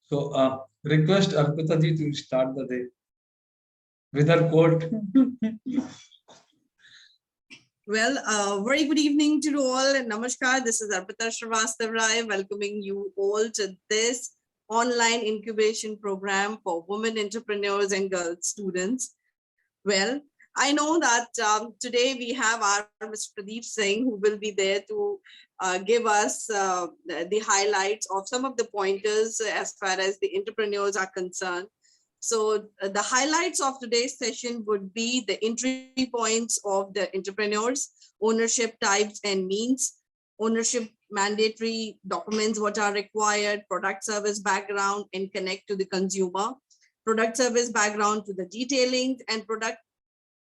So, request Arpita ji to start the day with her quote. Well, very good evening to you all and namaskar. This is Arpita Srivastav Rai welcoming you all to this online incubation program for women entrepreneurs and girl students. Well, I know that today we have our Mr. Pradeep Singh who will be there to give us the highlights of some of the pointers as far as the entrepreneurs are concerned. So the highlights of today's session would be the entry points of the entrepreneurs, ownership types and means, ownership mandatory documents, what are required, product service background and connect to the consumer, product service background to the detailing and product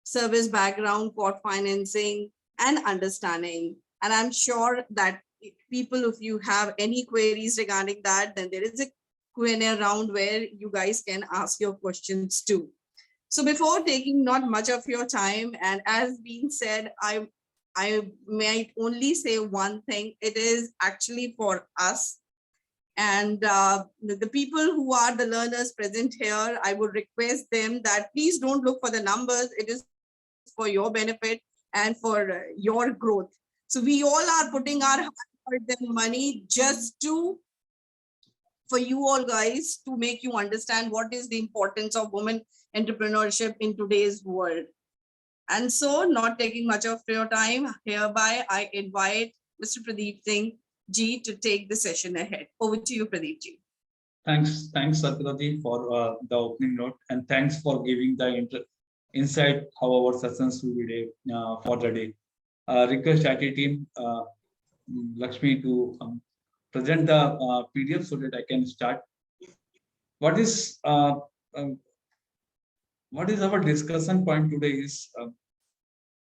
service background, court financing and understanding. And I'm sure that people, if you have any queries regarding that, then there is a Q&A round where you guys can ask your questions too. So before taking not much of your time, and as being said, I might only say one thing. It is actually for us and the people who are the learners present here. I would request them that please don't look for the numbers. It is for your benefit and for your growth. So we all are putting our hard-earned money just to for you all guys to make you understand what is the importance of women entrepreneurship in today's world. And so, not taking much of your time, hereby I invite Mr. Pradeep Singh ji to take the session ahead. Over to you, Pradeep ji. Thanks, Arpita ji, for the opening note, and thanks for giving the insight how our sessions will be for the day. Request IT team Lakshmi to present the PDF so that I can start. What is our discussion point today is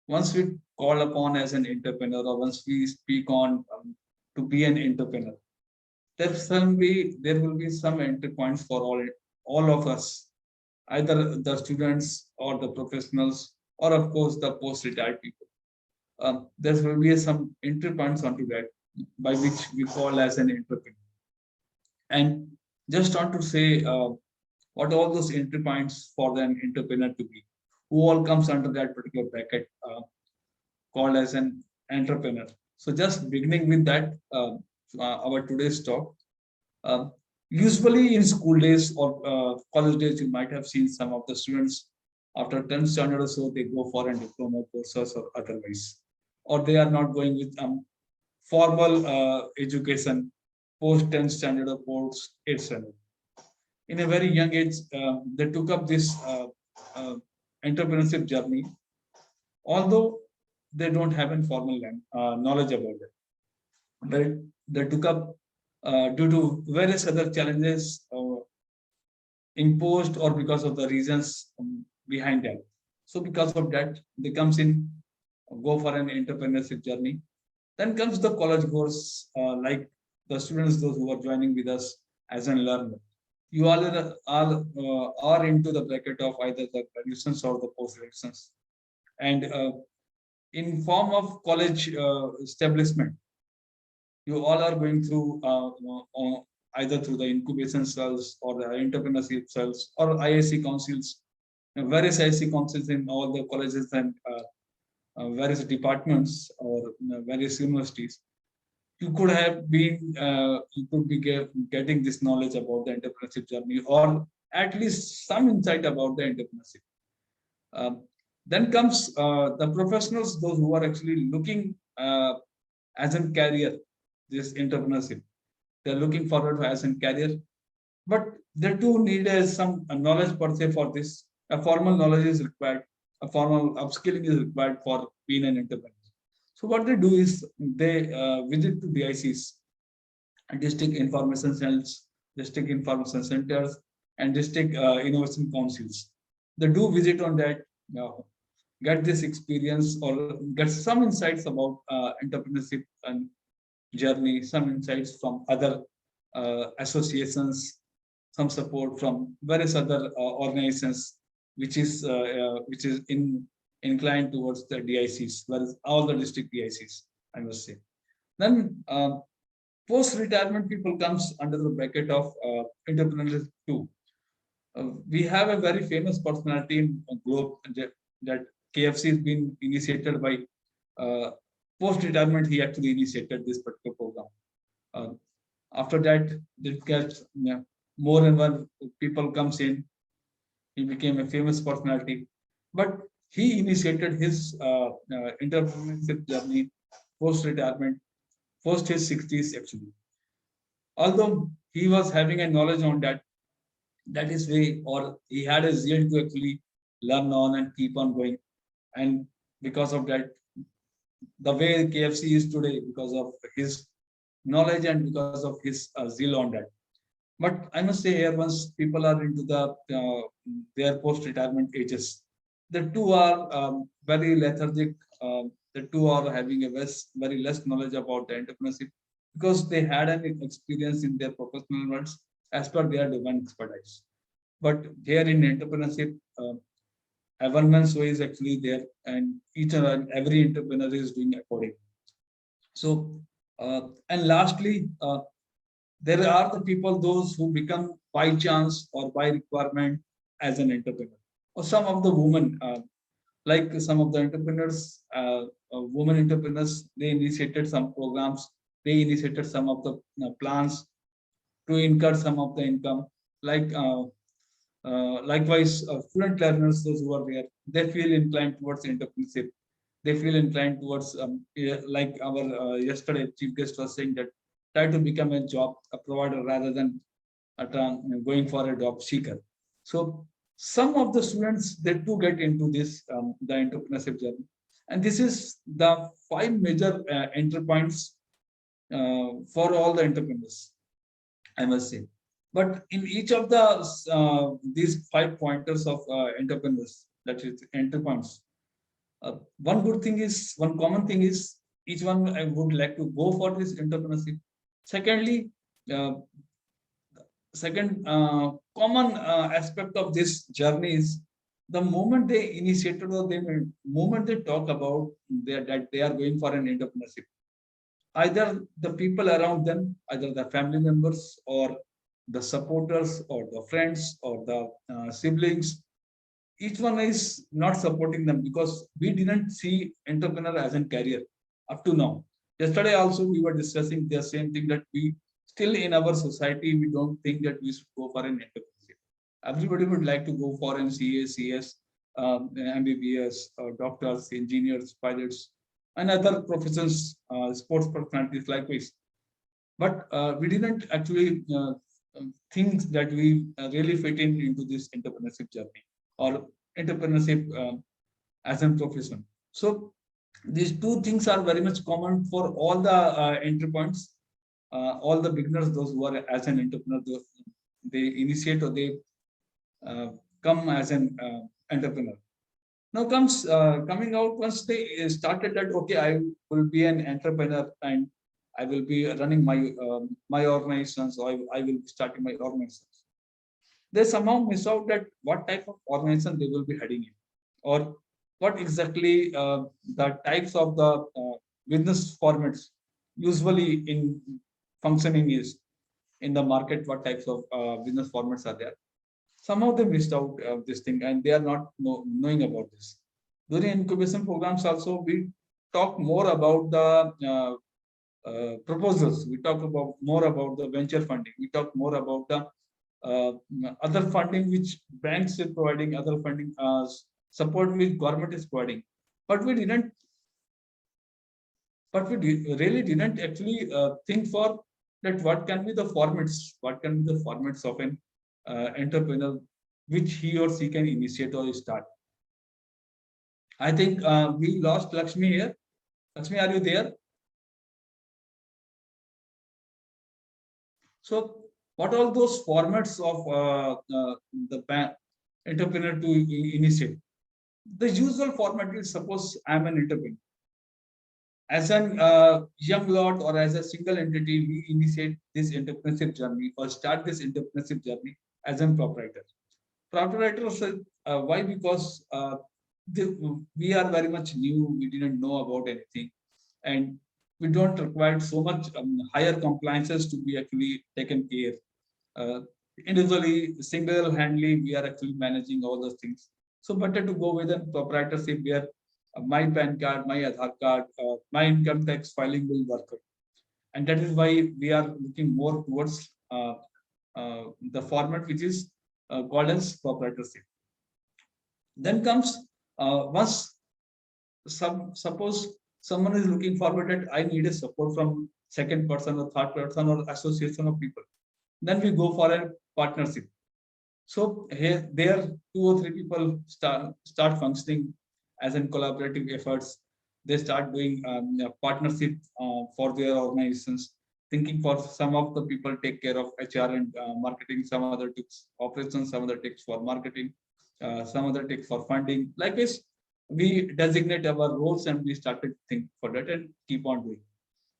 once we call upon as an entrepreneur or once we speak on to be an entrepreneur, there will be some entry points for all of us, either the students or the professionals or of course the post-retired people. There will be some entry points onto that by which we call as an entrepreneur. And just want to say what all those entry points for an entrepreneur to be, who all comes under that particular bracket called as an entrepreneur. So just beginning with that, our today's talk. Usually in school days or college days, you might have seen some of the students after 10th standard or so, they go for a diploma courses or otherwise, or they are not going with formal education post 10th standard or post 8th standard. In a very young age, they took up this entrepreneurship journey, although they don't have a formal knowledge about it. They took up due to various other challenges imposed or because of the reasons behind that. So because of that, they comes in, go for an entrepreneurship journey. Then comes the college course, like the students, those who are joining with us as a learner. You all are into the bracket of either the graduations or the post-graduations. And in form of college establishment, you all are going through either through the incubation cells or the entrepreneurship cells or IIC councils, various IIC councils in all the colleges and various departments or various universities. You could have been, you could be getting this knowledge about the entrepreneurship journey or at least some insight about the entrepreneurship. Then comes the professionals, those who are actually looking as a career, this entrepreneurship. They're looking forward to as a career, but they too need some knowledge per se for this. A formal knowledge is required. A formal upskilling is required for being an entrepreneur. So what they do is they visit to DICs, district information cells, district information centers, and district innovation councils. They do visit on that, get this experience or get some insights about entrepreneurship and journey, some insights from other associations, some support from various other organizations, which is inclined towards the DICs, whereas all the district DICs, I must say. Then Post-retirement people comes under the bracket of entrepreneurs too. We have a very famous personality in globe that KFC has been initiated by uh, post-retirement. He actually initiated this particular program. Uh, After that, it gets, yeah, more and more people comes in. He became a famous personality, but he initiated his entrepreneurship journey post-retirement, post his 60s actually. Although he was having a knowledge on that, that is way, or he had a zeal to actually learn on and keep on going. And because of that, the way KFC is today, because of his knowledge and because of his zeal on that. But I must say here, once people are into their post-retirement ages, the two are very lethargic. The two are having a very less knowledge about the entrepreneurship because they had an experience in their professional worlds as per their domain expertise. But here in entrepreneurship, awareness is actually there, and each and every entrepreneur is doing according. So, and lastly, there are the people, those who become by chance or by requirement as an entrepreneur. Or some of the women, like some of the entrepreneurs, women entrepreneurs, they initiated some programs, they initiated some of the plans to incur some of the income. Like likewise, student learners, those who are there, they feel inclined towards entrepreneurship. They feel inclined towards, yeah, like our yesterday chief guest was saying, that try to become a job a provider rather than going for a job seeker. So some of the students, they do get into this the entrepreneurship journey, and this is the five major entry points for all the entrepreneurs, I must say. But in each of the these five pointers of entrepreneurs, that is entry points, one good thing is, one common thing is, each one I would like to go for this entrepreneurship. Secondly, uh, second common aspect of this journey is the moment they initiated, or the moment they talk about that they are going for an entrepreneurship, either the people around them, either the family members or the supporters or the friends or the siblings, each one is not supporting them because we didn't see entrepreneur as a career up to now. Yesterday also we were discussing the same thing, that we still in our society we don't think that we should go for an entrepreneurship. Everybody would like to go for an CA, CS, MBBS, doctors, engineers, pilots, and other professions, sports personalities likewise. But we didn't actually think that we really fit into this entrepreneurship journey or entrepreneurship as a profession. So these two things are very much common for all the entry points, all the beginners, those who are as an entrepreneur, they initiate or they uh, come as an entrepreneur. Now comes coming out, once they started that, okay, I will be an entrepreneur and I will be running my organizations, or I will be starting my organizations. They somehow miss out that what type of organization they will be heading in, or what exactly the types of the business formats usually in functioning is in the market, what types of business formats are there. Somehow they missed out this thing, and they are not knowing about this. During incubation programs also, we talk more about the proposals. We talk about more about the venture funding. We talk more about the uh, other funding which banks are providing, other funding support which government is providing. But we didn't. Really didn't actually think for that what can be the formats, what can be the formats of an entrepreneur which he or she can initiate or start. I think we lost Lakshmi here. Lakshmi, are you there? So, what are those formats of the entrepreneur to initiate? The usual format is, suppose I'm an entrepreneur. As an young lot or as a single entity, we initiate this entrepreneurship journey or start this entrepreneurship journey as a proprietor. Proprietors, why? Because we are very much new, we didn't know about anything. And we don't require so much higher compliances to be actually taken care. Uh, Individually, single-handedly, we are actually managing all those things. So better to go with a proprietorship where my PAN card, my Aadhaar card, my income tax filing will work. And that is why we are looking more towards the format which is called as proprietorship. Then comes once suppose someone is looking forward that I need a support from second person or third person or association of people. Then we go for a partnership. So here, there, two or three people start functioning as in collaborative efforts. They start doing a partnership for their organizations. Thinking for some of the people take care of HR and marketing, some other takes operations, some other takes for marketing, some other takes for funding. Like this, we designate our roles and we started think for that and keep on doing.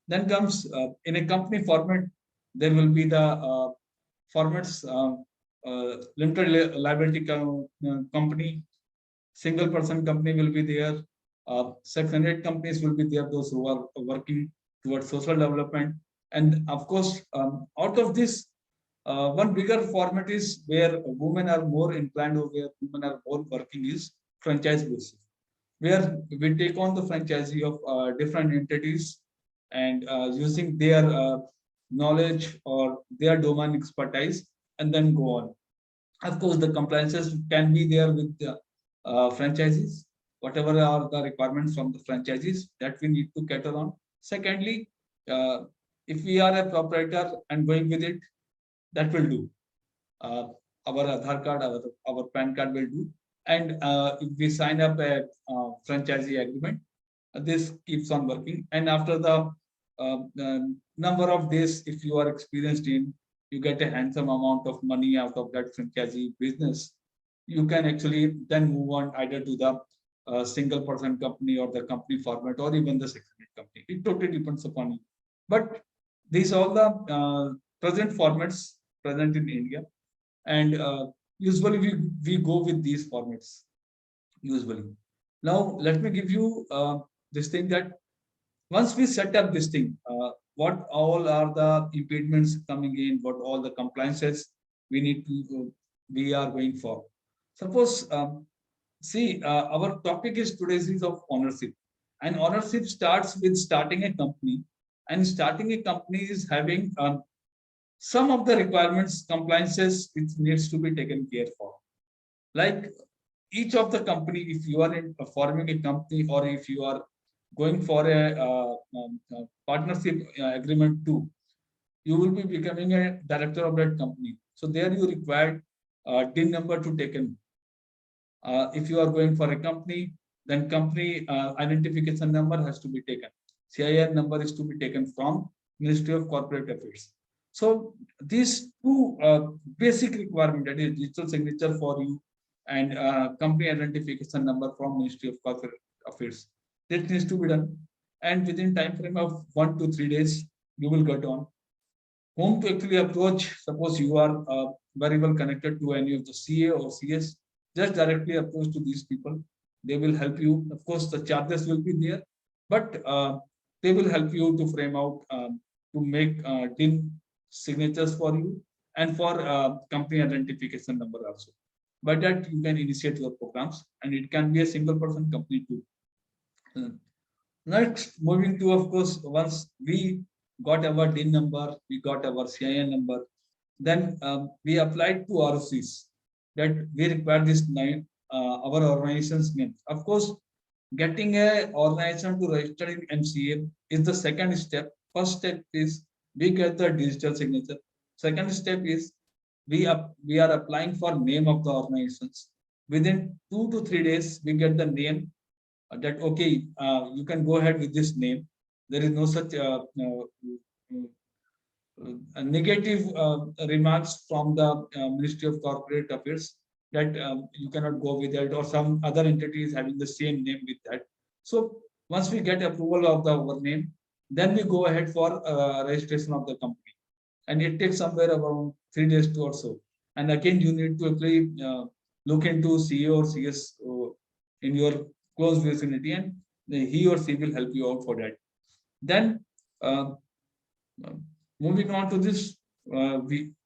Then comes in a company format, there will be the formats limited liability company, single person company will be there. Section 8 companies will be there, those who are working towards social development. And of course, out of this, one bigger format is where women are more inclined or where women are more working is franchise basis, where we take on the franchisee of different entities and using their knowledge or their domain expertise and then go on. Of course, the compliances can be there with the franchises, whatever are the requirements from the franchises that we need to cater on. Secondly, uh, if we are a proprietor and going with it, that will do. Uh, our Aadhaar card, our PAN card will do. And if we sign up a franchisee agreement, this keeps on working. And after the number of days, if you are experienced in, you get a handsome amount of money out of that franchisee business. You can actually then move on either to the single person company or the company format or even the secondary company. It totally depends upon you. But these all the present formats present in India, and usually we go with these formats usually. Now let me give you this thing that once we set up this thing, what all are the impediments coming in, what all the compliances we need to we are going for. Suppose see our topic is today's is of ownership, and ownership starts with starting a company, and starting a company is having some of the requirements compliances which needs to be taken care for, like each of the company, if you are in forming a company or if you are going for a partnership agreement too, you will be becoming a director of that company. So there you require DIN number to take in. If you are going for a company, then company identification number has to be taken. CIN number is to be taken from Ministry of Corporate Affairs. So these two basic requirement, that is digital signature for you and company identification number from Ministry of Corporate Affairs, that needs to be done. And within time frame of 1 to 3 days, you will get on whom to actually approach. Suppose you are very well connected to any of the CA or CS, just directly approach to these people. They will help you. Of course, the charges will be there, but they will help you to frame out to make DIN signatures for you and for company identification number also. By that, you can initiate your programs, and it can be a single person company too. Next, moving to, of course, once we got our DIN number, we got our CIN number, then we applied to ROCs that we require this name, our organization's name. Of course, getting a organization to register in MCA is the second step. First step is we get the digital signature. Second step is we are applying for name of the organizations. Within 2 to 3 days, we get the name that okay, you can go ahead with this name. There is no such negative remarks from the Ministry of Corporate Affairs that you cannot go with that or some other entity is having the same name with that. So once we get approval of the our name, then we go ahead for registration of the company, and it takes somewhere around 3 days to or so. And again, you need to actually look into CEO or CS in your close vicinity, and he or she will help you out for that. Then Uh, Moving on to this,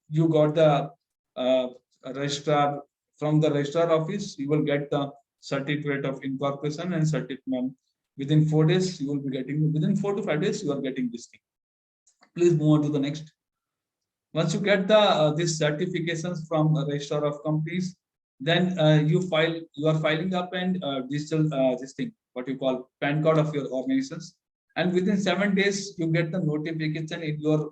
you got the uh, registrar from the registrar office. You will get the certificate of incorporation and certificate. Within 4 days, you will be getting. Within 4 to 5 days, you are getting this thing. Please move on to the next. Once you get the these certifications from the registrar of companies, then you are filing up and digital this thing, what you call PAN card of your organizations, and within 7 days you get the notification in your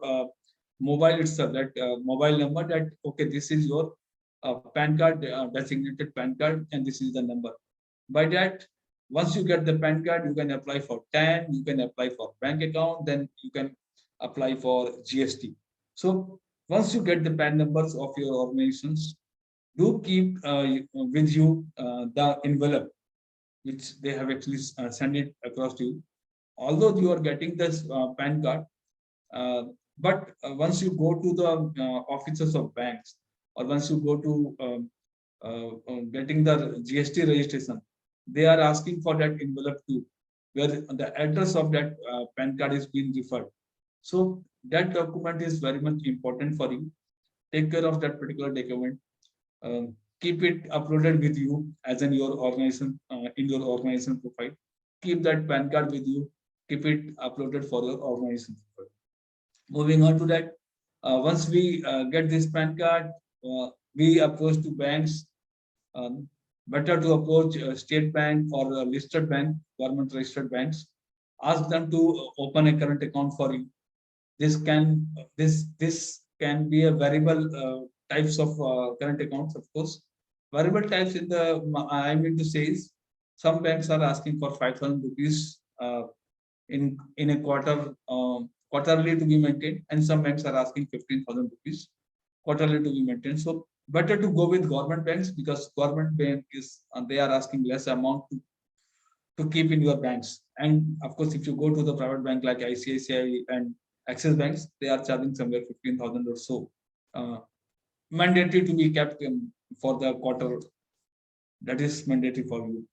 mobile itself, that mobile number, that okay, this is your PAN card, designated PAN card, and this is the number. By that, once you get the PAN card, you can apply for TAN, you can apply for bank account, then you can apply for GST. So once you get the PAN numbers of your organizations, do keep with you the envelope which they have actually sent it across to you. Although you are getting this PAN card, uh, but once you go to the offices of banks, or once you go to getting the GST registration, they are asking for that envelope too, where the address of that PAN card is being referred. So that document is very much important for you. Take care of that particular document. Keep it uploaded with you as in your organization, in your organization profile. Keep that PAN card with you. Keep it uploaded for your organization profile. Moving on to that, once we get this PAN card, we approach to banks. Um, Better to approach state bank or listed bank, government registered banks. Ask them to open a current account for you. This can be a variable types of current accounts, of course. Variable types in the I mean to say is, some banks are asking for 5,000 rupees in a quarterly to be maintained, and some banks are asking 15,000 rupees quarterly to be maintained. So better to go with government banks, because government bank is they are asking less amount to keep in your banks. And of course, if you go to the private bank like ICICI and Axis banks, they are charging somewhere 15,000 or so. Mandatory to be kept for the quarter. That is mandatory for you.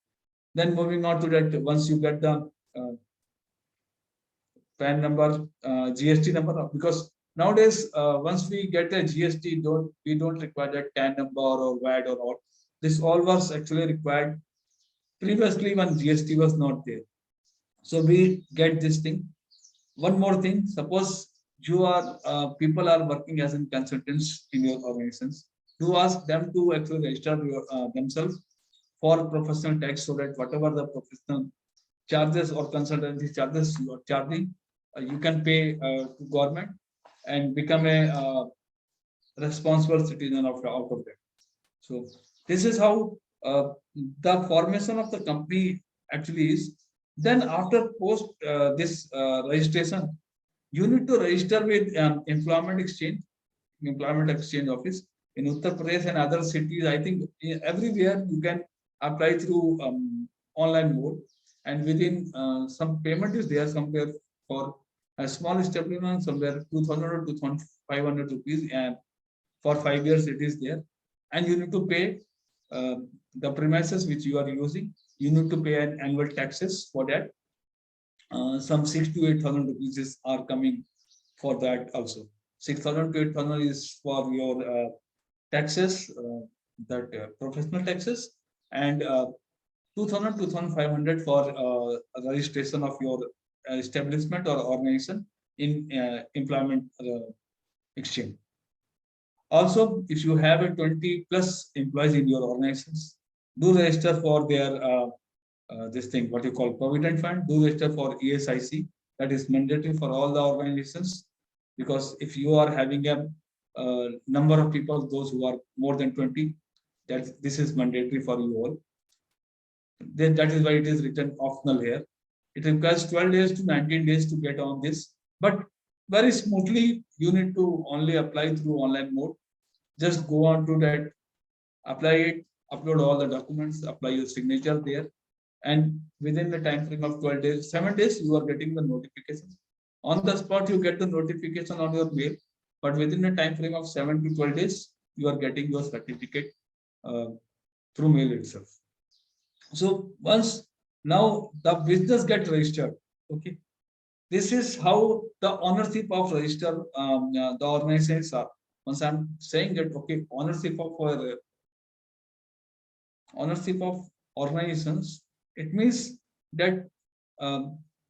Then moving on to that, once you get the PAN number, GST number, because nowadays once we get a GST, we don't require that TAN number or VAT or all. This all was actually required previously when GST was not there. So we get this thing. One more thing, suppose you are people are working as in consultants in your organizations, do ask them to actually register themselves for professional tax, so that whatever the professional charges or consultancy charges you are charging, you can pay to government and become a responsible citizen out of that. So this is how the formation of the company actually is. Then after post this registration, you need to register with employment exchange office in Uttar Pradesh and other cities. I think everywhere you can apply through online mode, and within some payment is there somewhere for a small establishment, somewhere 2,000 or 2,500 rupees, and for 5 years it is there, and you need to pay uh, the premises which you are using. You need to pay an annual taxes for that. Some 6 to 8,000 rupees are coming for that also. 6,000 to 8,000 is for your taxes, that professional taxes, and 2,000 to 2,500 for registration of your establishment or organization in employment exchange. Also, if you have a 20 plus employees in your organizations, do register for their this thing, what you call provident fund. Do register for ESIC. That is mandatory for all the organizations, because if you are having a number of people, those who are more than 20, that this is mandatory for you all. That is why it is written optional here. It requires 12 days to 19 days to get on this, but very smoothly. You need to only apply through online mode. Just go on to that, apply it, upload all the documents, apply your signature there, and within the time frame of 12 days, 7 days, you are getting the notification. On the spot, you get the notification on your mail, but within the time frame of 7 to 12 days, you are getting your certificate uh, through mail itself. So once now the business get registered, okay, this is how the ownership of register, the organizations are, once I'm saying that, okay, ownership of organizations, it means that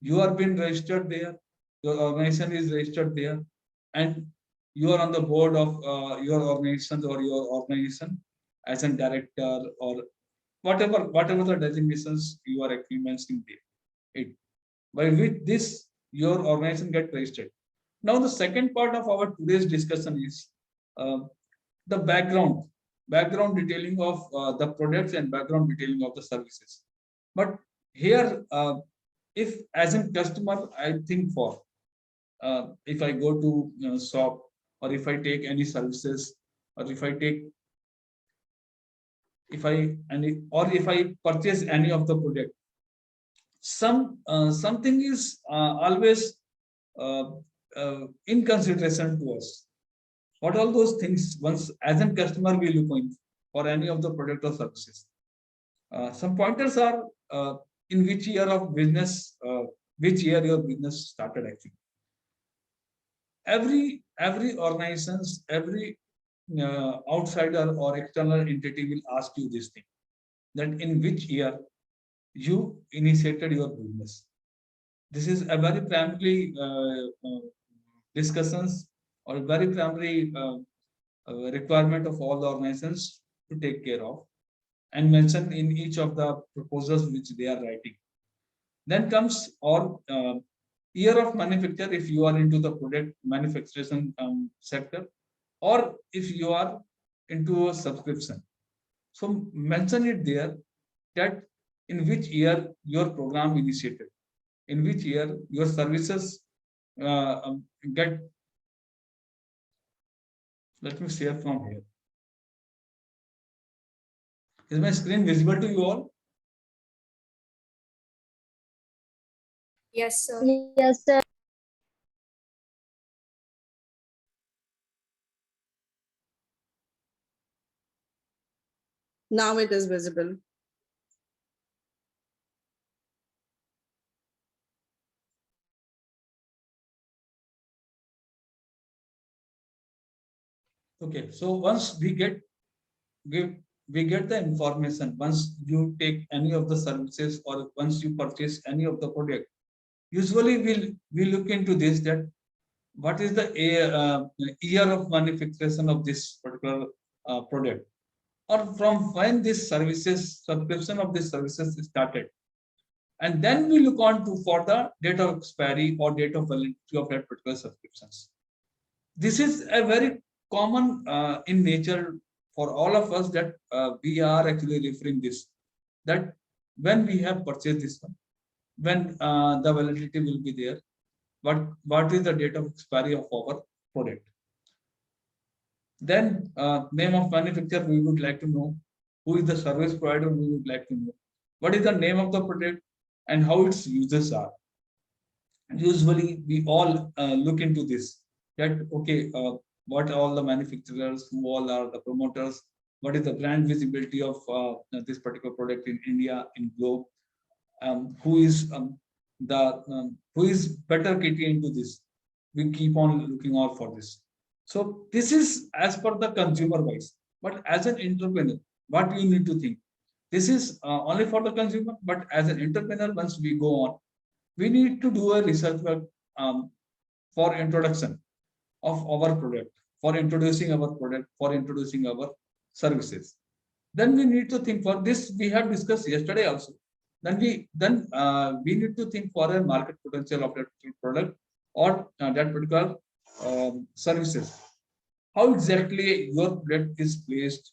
you are being registered there, your organization is registered there, and you are on the board of your organization or your organization as a director or whatever the designations you are actually mentioning there. It by which this your organization get registered. Now the second part of our today's discussion is uh, the background detailing of the products and background detailing of the services. But here, if as a customer, I think for if I go to shop, or if I take any services, or if I purchase any of the product, something is always uh, in consideration to us. What all those things once as a customer we look in for any of the product or services. Some pointers are in which year of business, which year your business started actually. Every organizations, every outsider or external entity will ask you this thing, that in which year you initiated your business. This is a very primary discussions or very primary requirement of all the organizations to take care of and mention in each of the proposals which they are writing. Then comes or year of manufacture if you are into the product manufacturing sector, or if you are into a subscription. So mention it there that in which year your program initiated, in which year your services get. Let me share from here. Is my screen visible to you all? Yes, sir. Yes, sir. Now it is visible. Okay, so once we, we get the information, once you take any of the services or once you purchase any of the product, usually we look into this, that what is the year of manufacturing of this particular product, or from when this services subscription of this services started, and then we look on to for the date of expiry or date of validity of that particular subscriptions. This is a very common in nature for all of us, that we are actually referring this, that when we have purchased this one, when the validity will be there, what is the date of expiry of our product. Then name of manufacturer we would like to know, who is the service provider we would like to know, what is the name of the product and how its uses are. Usually we all look into this, that okay, what all the manufacturers, who all are the promoters, what is the brand visibility of this particular product in India, in globe, who is the who is better catering to this. We keep on looking out for this. So this is as per the consumer wise, but as an entrepreneur, what you need to think, this is only for the consumer, but as an entrepreneur, once we go on, we need to do a research work for introduction of our product, for introducing our product, for introducing our services. Then we need to think for this. We have discussed yesterday also. Then we need to think for a market potential of that product or that particular services. How exactly your product is placed?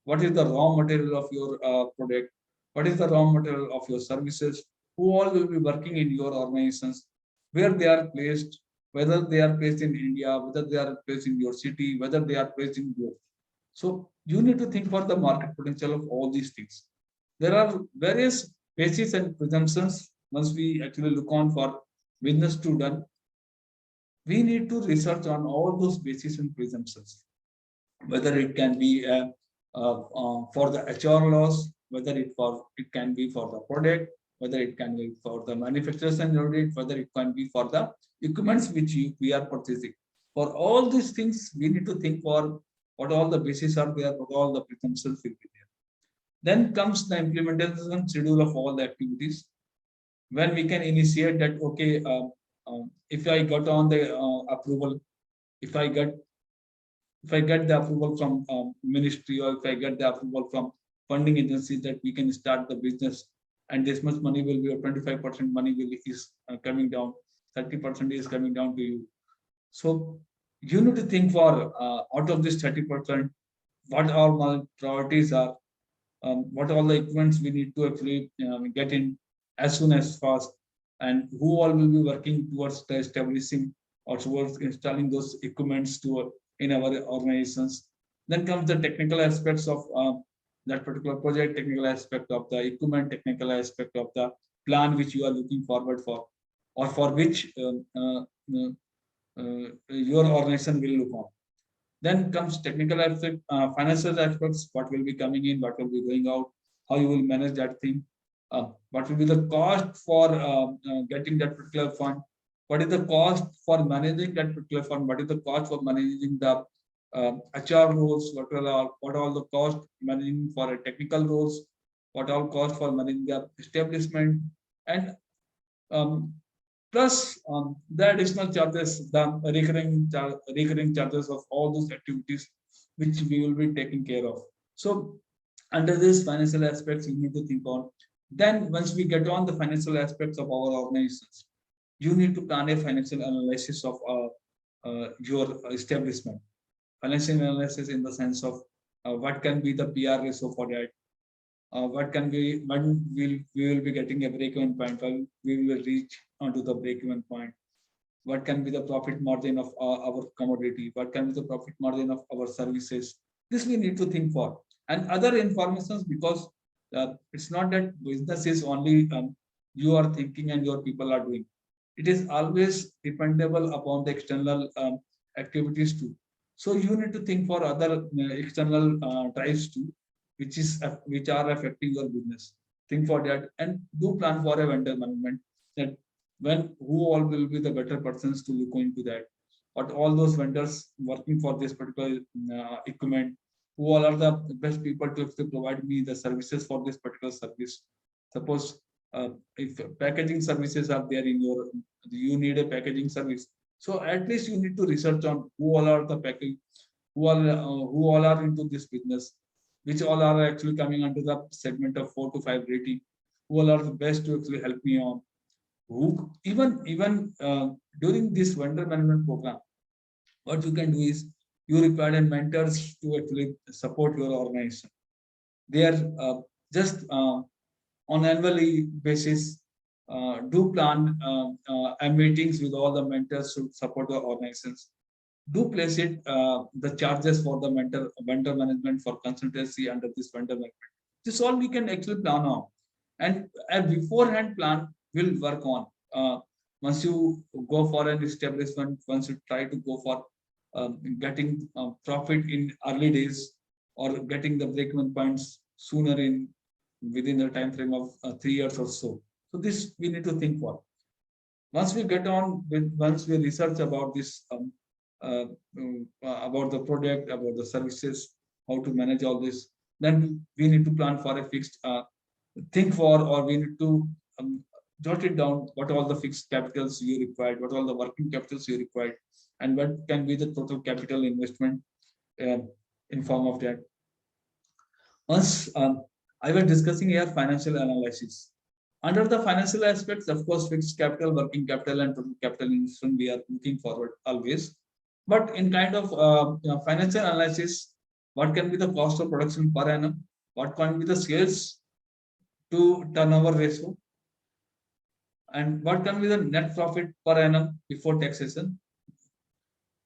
What is the raw material of your product? What is the raw material of your services? Who all will be working in your organizations? Where they are placed? Whether they are placed in India, whether they are placed in your city, whether they are placed in your. So you need to think for the market potential of all these things. There are various bases and presumptions once we actually look on for business to done. We need to research on all those bases and presumptions, whether it can be for the HR loss, whether it can be for the product, whether it can be for the manufacturers and audit, whether it can be for the equipments which we are purchasing. For all these things, we need to think for what all the bases are there, what all the presumptions will be there. Then comes the implementation schedule of all the activities. When we can initiate that, okay, if I got on the approval, if I get if I get the approval from ministry, or if I get the approval from funding agencies, that we can start the business, and this much money will be, or 25% money will is coming down, 30% is coming down to you. So you need to think for out of this 30%, what all my priorities are, what all the equipments we need to actually get in as soon as fast, and who all will be working towards the establishing or towards installing those equipments to in our organizations. Then comes the technical aspects of that particular project, technical aspect of the equipment, technical aspect of the plan which you are looking forward for, or for which your organization will look on. Then comes technical aspect, financial aspects, what will be coming in, what will be going out, how you will manage that thing, what will be the cost for getting that particular fund, what is the cost for managing that particular fund, what is the cost for managing the HR roles, what all the cost managing for a technical roles, what all cost for managing the establishment, and um, plus the additional charges, the recurring charges of all those activities which we will be taking care of. So under this financial aspects, you need to think on. Then once we get on the financial aspects of our organizations, you need to plan a financial analysis of your establishment. Financial analysis in the sense of what can be the PR ratio for that, what can be when we will be getting a break-even point, when we will reach onto the break-even point, what can be the profit margin of our commodity, what can be the profit margin of our services. This we need to think for, and other informations, because it's not that business is only you are thinking and your people are doing. It is always dependable upon the external activities too. So you need to think for other external drives too, which are affecting your business. Think for that and do plan for a vendor management, that when who all will be the better persons to look into that. But all those vendors working for this particular equipment, who all are the best people to actually provide me the services for this particular service. Suppose if packaging services are there in your, you need a packaging service. So at least you need to research on who all are the packaging, who all are into this business, which all are actually coming under the segment of 4 to 5 rating, who all are the best to actually help me on. Who even during this vendor management program, what you can do is you require mentors to actually support your organization. They are just on annually basis do plan meetings with all the mentors to support the organizations. Do place it the charges for the vendor management for consultancy under this vendor management. This all we can actually plan on, and a beforehand plan will work on. Once you go for an establishment, once you try to go for getting profit in early days, or getting the break-even points sooner in within the time frame of 3 years or so. So this we need to think for. Once we get on with, once we research about this, about the product, about the services, how to manage all this, then we need to plan for a fixed, think for, or we need to jot it down what all the fixed capitals you required, what all the working capitals you required, and what can be the total capital investment in form of that. Once I was discussing here financial analysis. Under the financial aspects, of course, fixed capital, working capital, and total capital investment, we are looking forward always. But in kind of financial analysis, what can be the cost of production per annum? What can be the sales to turnover ratio? And what can be the net profit per annum before taxation?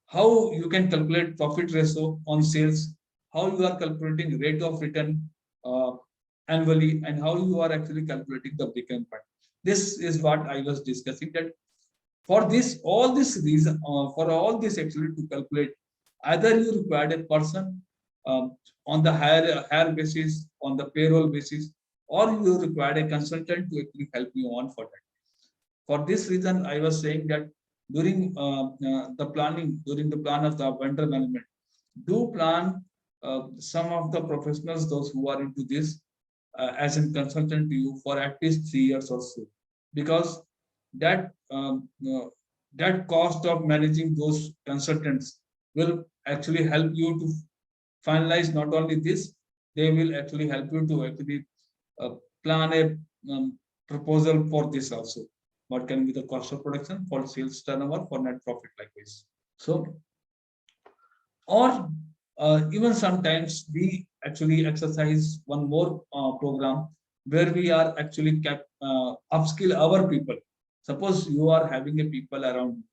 How you can calculate profit ratio on sales? How you are calculating rate of return annually, and how you are actually calculating the break-even point. This is what I was discussing, that for this, all this reason, for all this actually to calculate, either you required a person on the higher basis, on the payroll basis, or you require a consultant to actually help you on for that. For this reason, I was saying that during the planning, during the plan of the vendor management, do plan some of the professionals, those who are into this, as a consultant to you for at least 3 years or so, because that that cost of managing those consultants will actually help you to finalize not only this, they will actually help you to actually uh, plan a proposal for this also. What can be the cost of production, for sales turnover, for net profit, likewise. So, or even sometimes we actually exercise one more program where we are actually kept upskill our people. Suppose you are having a people around,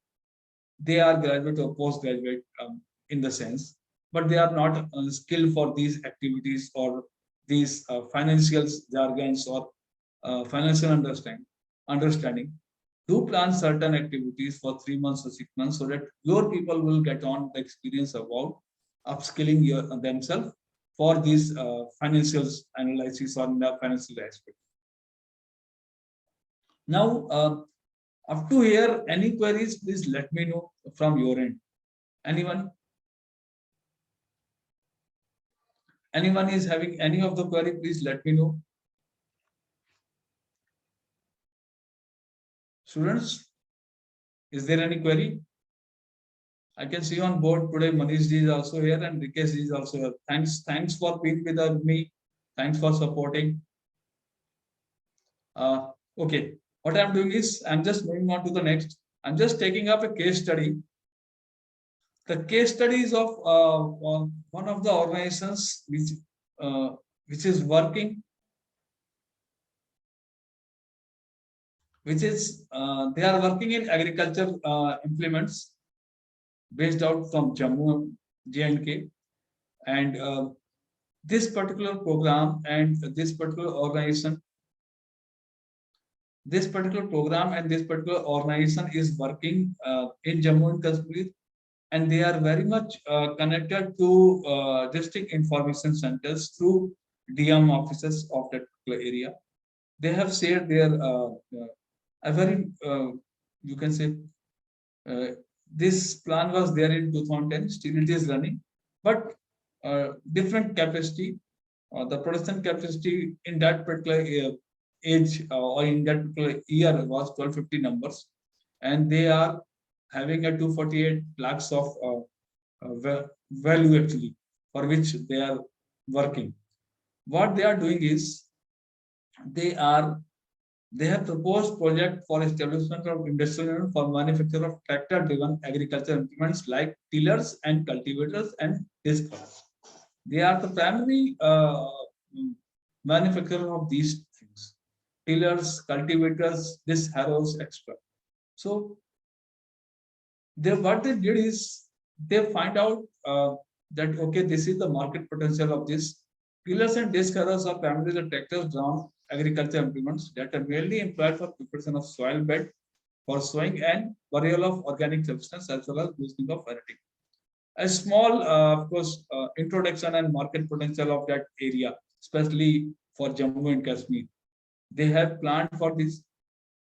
they are graduate or postgraduate in the sense, but they are not skilled for these activities or these financial jargons or financial understanding. Do plan certain activities for 3 months or 6 months so that your people will get on the experience about upskilling themselves for these financial analysis on the financial aspect. Now, up to here, any queries, please let me know from your end. Anyone? Anyone is having any of the query, please let me know. Students, is there any query? I can see on board today Manish ji is also here and Rikesh ji is also here. Thanks for being with me. Thanks for supporting. Okay, what I'm doing is I'm just moving on to the next. I'm just taking up a case study. The case studies of one of the organizations which is working, which is they are working in agriculture implements based out from Jammu, J&K, and this particular program and this particular organization, this particular program and this particular organization is working in Jammu and Kashmir, and they are very much connected to district information centers through DM offices of that particular area. They have shared their a very you can say this plan was there in 2010, still it is running, but different capacity. The production capacity in that particular age or in that particular year was 1250 numbers, and they are having a 248 lakhs of value actually for which they are working. What they are doing is they are they have proposed project for establishment of industrial unit for manufacture of tractor-driven agriculture implements like tillers and cultivators and disc harrows. They are the primary manufacturer of these things: tillers, cultivators, disc harrows, etc. So what they did is they find out that okay, this is the market potential of this. Tillers and disc harrows are primarily the tractors-drawn agriculture implements that are mainly employed for preparation of soil bed for sowing and burial of organic substance as well as boosting of variety. A small, of course, introduction and market potential of that area, especially for Jammu and Kashmir. They have planned for this.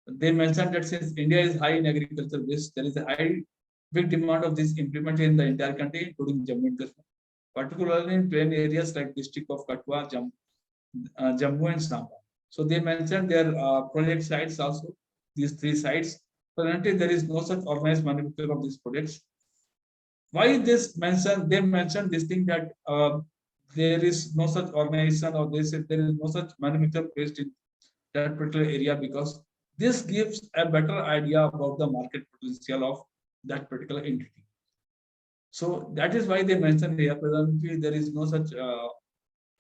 They mentioned that since India is high in agriculture base, there is a big demand of this implemented in the entire country, including Jammu and Kashmir, particularly in plain areas like district of Katwa, Jammu and Samba. So they mentioned their project sites also, these 3 sites. Currently, there is no such organized manufacture of these projects. Why this mention? They mentioned this thing that there is no such organization or they said there is no such manufacturer based in that particular area, because this gives a better idea about the market potential of that particular entity. So that is why they mentioned here presently there is no such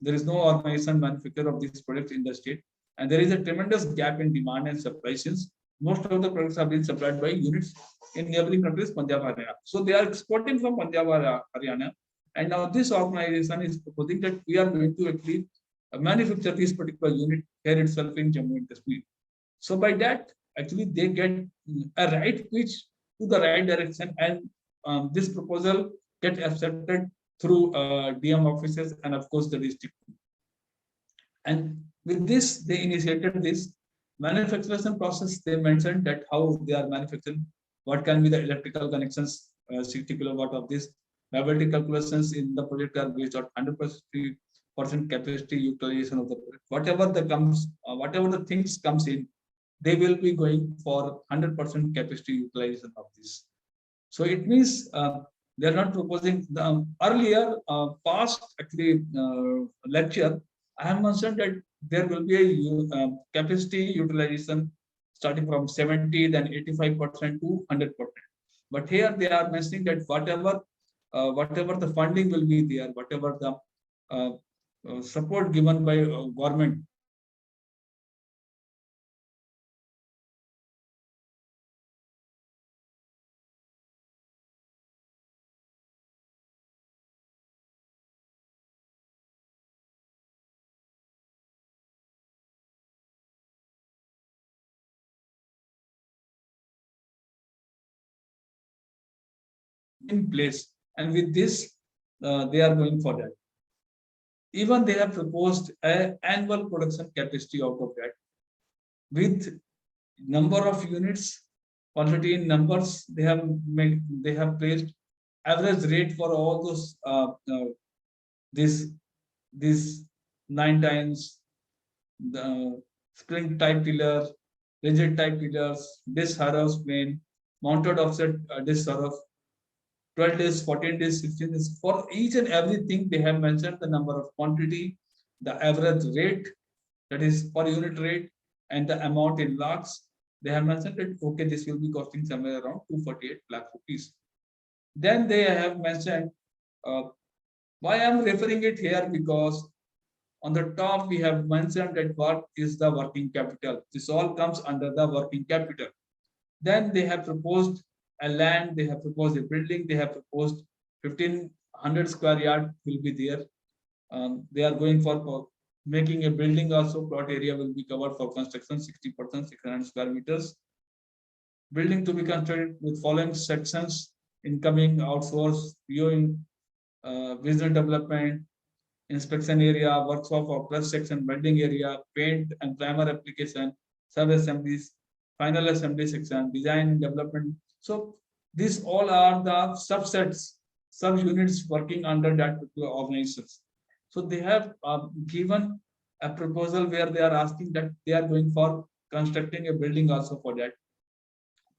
there is no organization manufacturer of this product in the state, and there is a tremendous gap in demand and supply chains. Most of the products are being supplied by units in neighboring countries, Punjab, Haryana. So they are exporting from Punjab, Haryana, and now this organization is proposing that we are going to actually manufacture this particular unit here itself in Jammu and Kashmir. So by that, actually, they get a right pitch to the right direction, and this proposal get accepted through DM offices and of course the district. And with this, they initiated this manufacturing process. They mentioned that how they are manufacturing, what can be the electrical connections, 60 kilowatt of this. Liability calculations in the project are based on 100% capacity utilization of the project. Whatever the comes, whatever the things comes in, they will be going for 100% capacity utilization of this. So it means they are not proposing the earlier past actually lecture. I have mentioned that there will be a capacity utilization starting from 70, then 85% to 100%. But here they are mentioning that whatever the funding will be there, whatever the uh, support given by government, in place, and with this, they are going for that. Even they have proposed an annual production capacity out of that with number of units, quantity in numbers. They have placed average rate for all those this this 9 times the spring type pillar, rigid type pillars, this harrows plane, mounted offset this harrow, 12 days, 14 days, 16 days. For each and everything, they have mentioned the number of quantity, the average rate, that is per unit rate, and the amount in lakhs. They have mentioned that, okay, this will be costing somewhere around 248 lakh rupees. Then they have mentioned, uh, why I'm referring it here, because on the top we have mentioned that what is the working capital. This all comes under the working capital. Then they have proposed a land, they have proposed a building, they have proposed 1500 square yard will be there. They are going for making a building also. Plot area will be covered for construction 60%, 600 square meters. Building to be constructed with following sections: incoming, outsource, viewing, business development, inspection area, workshop or press section, welding area, paint and primer application, sub assemblies, final assembly section, design and development. So these all are the subsets, sub units working under that particular organizations. So they have given a proposal where they are asking that they are going for constructing a building also for that.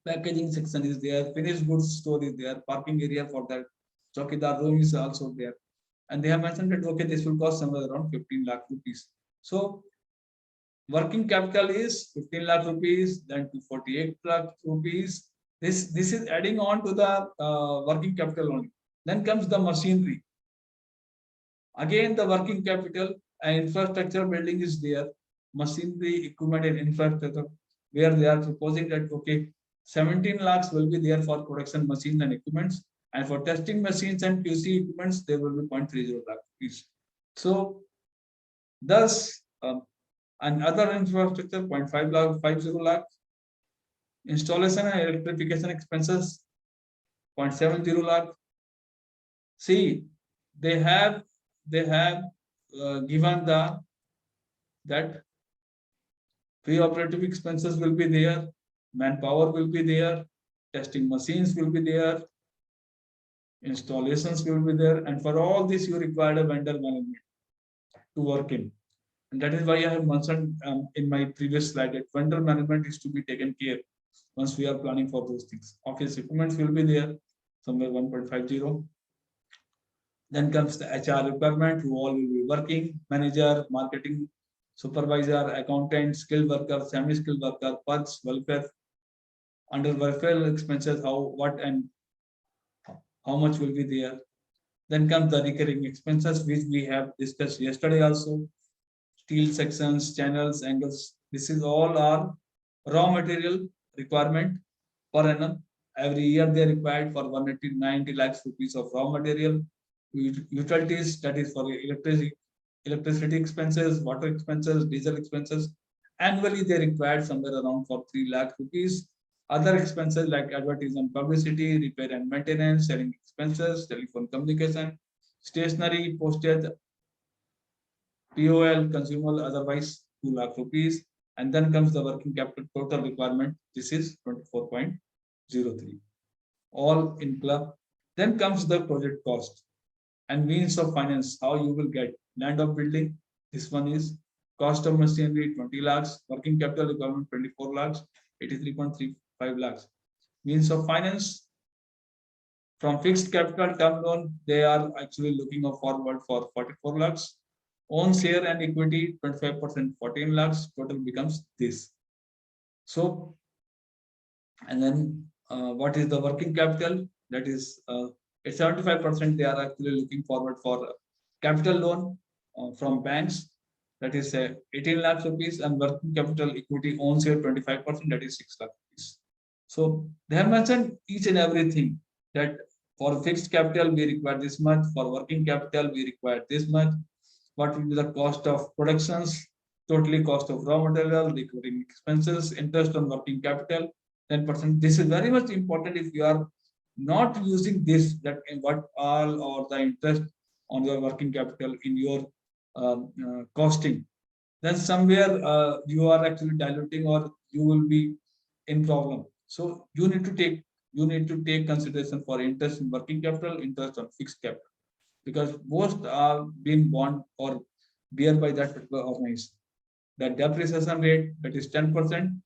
Packaging section is there, finished goods store is there, parking area for that, Chokidar room is also there. And they have mentioned that, okay, this will cost somewhere around 15 lakh rupees. So working capital is 15 lakh rupees, then to 48 lakh rupees. This is adding on to the working capital only. Then comes the machinery. Again, the working capital and infrastructure building is there, machinery, equipment, and infrastructure, where they are proposing that, okay, 17 lakhs will be there for production machines and equipments, and for testing machines and QC equipments, there will be 0.30 lakh rupees. So, thus, and other infrastructure 0.5 lakh, 50 lakh, installation and electrification expenses 0.70 lakh. See, they have given the that pre-operative expenses will be there, manpower will be there, testing machines will be there, installations will be there, and for all this you require a vendor management to work in. And that is why I have mentioned in my previous slide that vendor management is to be taken care once we are planning for those things. Office equipments will be there, somewhere 1.50. Then comes the HR requirement, who all will be working: manager, marketing supervisor, accountant, skilled worker, semi-skilled worker, perks, welfare. Under welfare expenses, what and how much will be there. Then comes the recurring expenses, which we have discussed yesterday also. Steel sections, channels, angles. This is all our raw material requirement per annum. Every year they are required for 190 lakhs rupees of raw material. Utilities, that is for electricity expenses, water expenses, diesel expenses. Annually they required somewhere around for 3 lakh rupees. Other expenses like advertisement, publicity, repair and maintenance, selling expenses, telephone communication, stationery, postage, POL, consumable otherwise 2 lakh rupees. And then comes the working capital total requirement. This is 24.03. All in club. Then comes the project cost and means of finance, how you will get land of building. This one is cost of machinery 20 lakhs, working capital requirement 24 lakhs, 83.35 lakhs. Means of finance from fixed capital term loan, they are actually looking forward for 44 lakhs. Own share and equity 25%, 14 lakhs. Total becomes this. So, and then what is the working capital? That is 75% they are actually looking forward for capital loan from banks. That is 18 lakhs rupees, and working capital equity owns here 25%, that is 6 lakh rupees. So they have mentioned each and everything, that for fixed capital we require this much, for working capital we require this much, what will be the cost of productions, totally cost of raw material, recurring expenses, interest on working capital, 10%. This is very much important. If you are not using this, that what all or the interest on your working capital in your costing, then somewhere you are actually diluting, or you will be in problem. So you need to take consideration for interest in working capital, interest on fixed capital, because most are being borne or bear by that particular organization. The depreciation rate, that is 10%.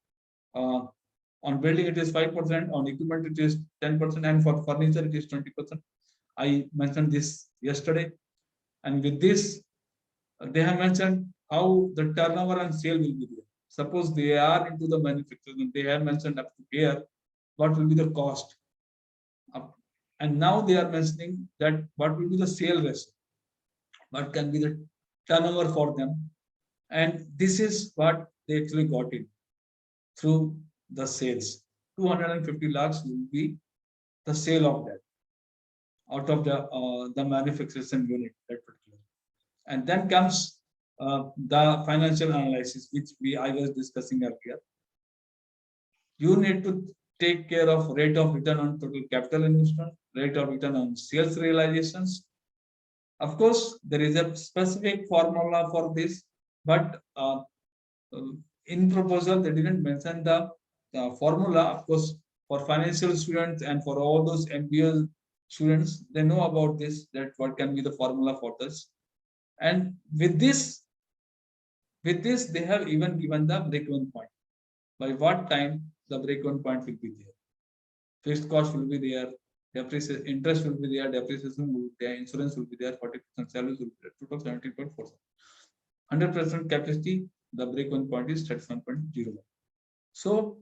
On building it is 5%, on equipment it is 10%, and for furniture it is 20%. I mentioned this yesterday, and with this, they have mentioned how the turnover and sale will be there. Suppose they are into the manufacturing, they have mentioned up to here what will be the cost. And now they are mentioning that what will be the sale ratio, what can be the turnover for them. And this is what they actually got in through the sales. 250 lakhs will be the sale of that out of the manufacturing unit, that particular. And then comes the financial analysis, which I was discussing earlier. You need to take care of rate of return on total capital investment, rate of return on sales realizations. Of course, there is a specific formula for this, but in proposal they didn't mention the formula. Of course, for financial students and for all those MBA students, they know about this, that what can be the formula for this. And with this, they have even given the break-even point. By what time the break-even point will be there? Fixed cost will be there, depreciation, interest will be there, depreciation will be there, insurance will be there, 40% salaries will be there, total 17.4. 100% capacity, the break-even point is 31.01. So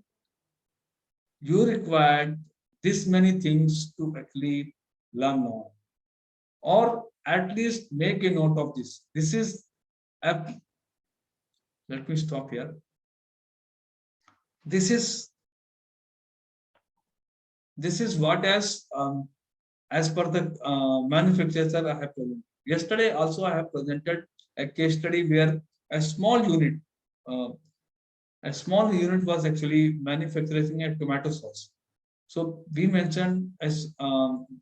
you require this many things to actually learn on, or at least make a note of this. This is a, let me stop here. This is what as per the manufacturer I have presented. Yesterday also I have presented a case study where a small unit was actually manufacturing a tomato sauce. So we mentioned as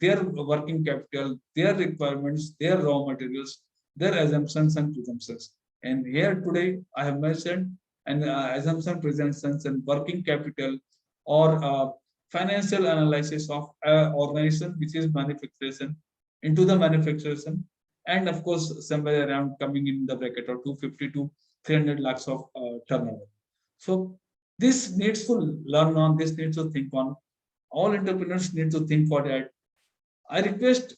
their working capital, their requirements, their raw materials, their assumptions and presumptions. And here today I have mentioned an assumption, presumptions, and working capital, or financial analysis of organization which is manufacturing into the manufacturing, and of course somewhere around coming in the bracket of 250 to 300 lakhs of turnover. So this needs to learn on, this needs to think on. All entrepreneurs need to think for that. I request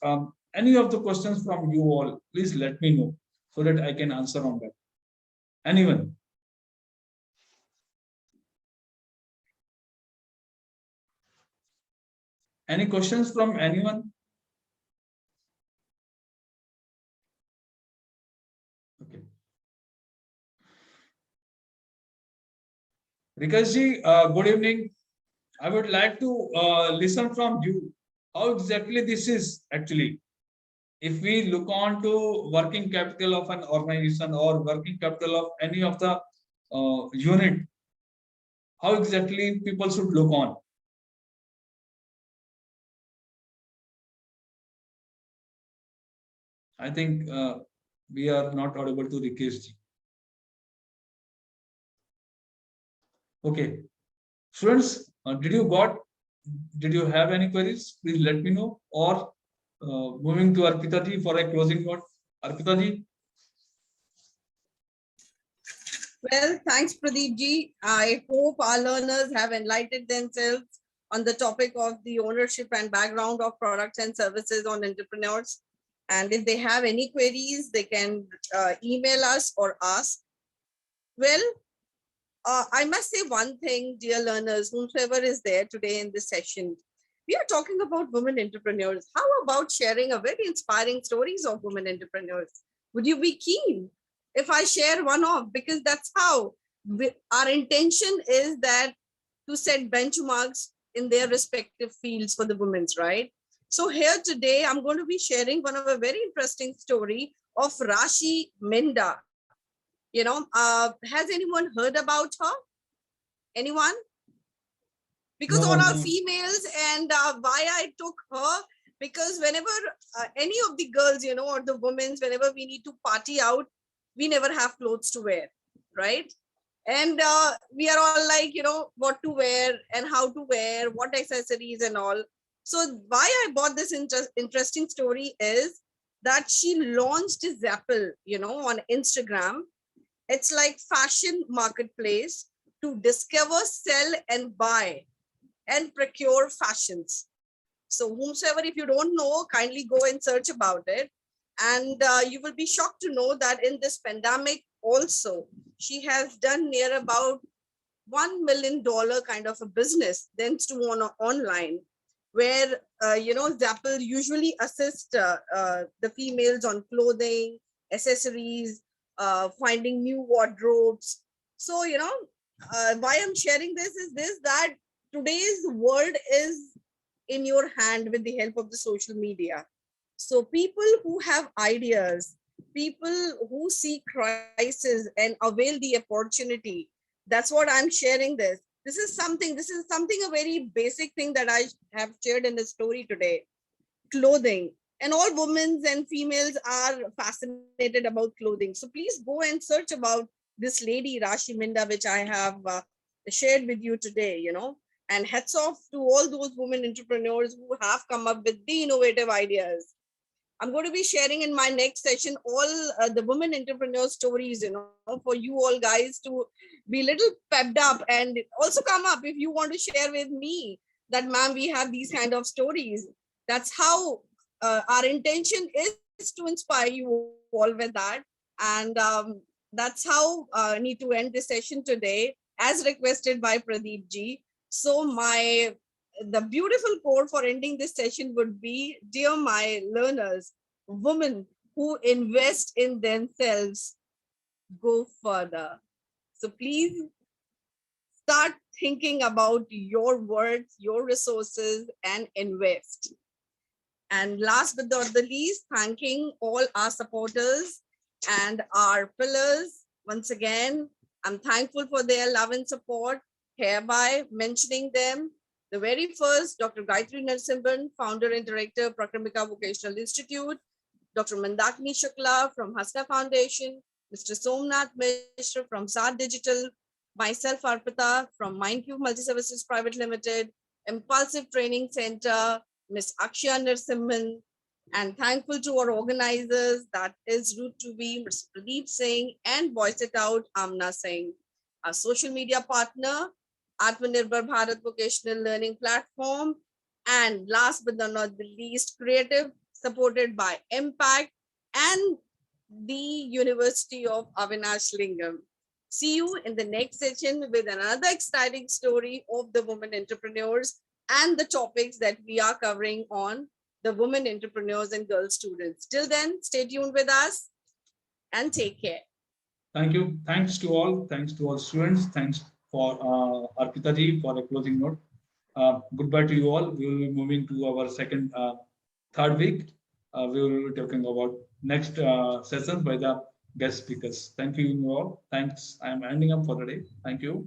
any of the questions from you all, please let me know so that I can answer on that. Anyone? Any questions from anyone? Okay. Rikashji, good evening. I would like to listen from you. How exactly this is actually? If we look on to working capital of an organization or working capital of any of the unit, how exactly people should look on? I think We are not audible to Rikesh ji. Okay, students, did you have any queries? Please let me know. Or moving to Arpita ji for a closing note. Arpita ji. Well, thanks, Pradeep ji. I hope our learners have enlightened themselves on the topic of the ownership and background of products and services on entrepreneurs. And if they have any queries, they can email us or ask. Well, I must say one thing, dear learners, whomsoever is there today in this session, we are talking about women entrepreneurs. How about sharing a very inspiring stories of women entrepreneurs? Would you be keen if I share one of? Because that's how our intention is that to set benchmarks in their respective fields for the women's, right? So here today, I'm going to be sharing one of a very interesting story of Rashi Minda. Has anyone heard about her? Anyone? Because No all one. are females, and why I took her, because whenever any of the girls, or the women's, whenever we need to party out, we never have clothes to wear, right? And we are all like, what to wear and how to wear, what accessories and all. So why I bought this interesting story is that she launched Zappel, on Instagram. It's like fashion marketplace to discover, sell, and buy and procure fashions. So whomsoever, if you don't know, kindly go and search about it. And you will be shocked to know that in this pandemic also, she has done near about $1 million kind of a business, thanks to online, where, Zappel usually assist the females on clothing, accessories, finding new wardrobes. So, why I'm sharing this is this, that today's world is in your hand with the help of the social media. So people who have ideas, people who see crisis and avail the opportunity, that's what I'm sharing this. This is something a very basic thing that I have shared in the story today. Clothing. And all women and females are fascinated about clothing. So please go and search about this lady, Rashi Minda, which I have shared with you today, and hats off to all those women entrepreneurs who have come up with the innovative ideas. I'm going to be sharing in my next session all the women entrepreneur stories, for you all guys to be little pepped up and also come up if you want to share with me that, ma'am, we have these kind of stories. That's how our intention is to inspire you all with that. And that's how I need to end this session today, as requested by Pradeep ji. So the beautiful quote for ending this session would be, dear my learners, women who invest in themselves go further. So please start thinking about your words, your resources, and invest. And last but not the least, thanking all our supporters and our pillars. Once again, I'm thankful for their love and support, hereby mentioning them. The very first, Dr. Gayatri Narasimhan, founder and director, Prakramika Vocational Institute, Dr. Mandakini Shukla from Hasna Foundation, Mr. Somnath Mishra from Zad Digital, myself Arpita from Mindcube Multi-Services Private Limited, Impulsive Training Center, Ms. Akshya Narasimhan, and thankful to our organizers, that is Root to Be, Mr. Pradeep Singh, and Voice It Out, Amna Singh. Our social media partner, Atmanirbhar Bharat Vocational Learning Platform, and last but not the least, Creative, supported by Impact and the University of Avinash Lingam. See you in the next session with another exciting story of the women entrepreneurs and the topics that we are covering on the women entrepreneurs and girl students. Till then, stay tuned with us and take care. Thank you. Thanks to all. Thanks to all students. Thanks for Arpita ji for a closing note. Goodbye to you all. We will be moving to our third week. We will be talking about next sessions by the guest speakers. Thank you all. Thanks. I am ending up for the day. Thank you.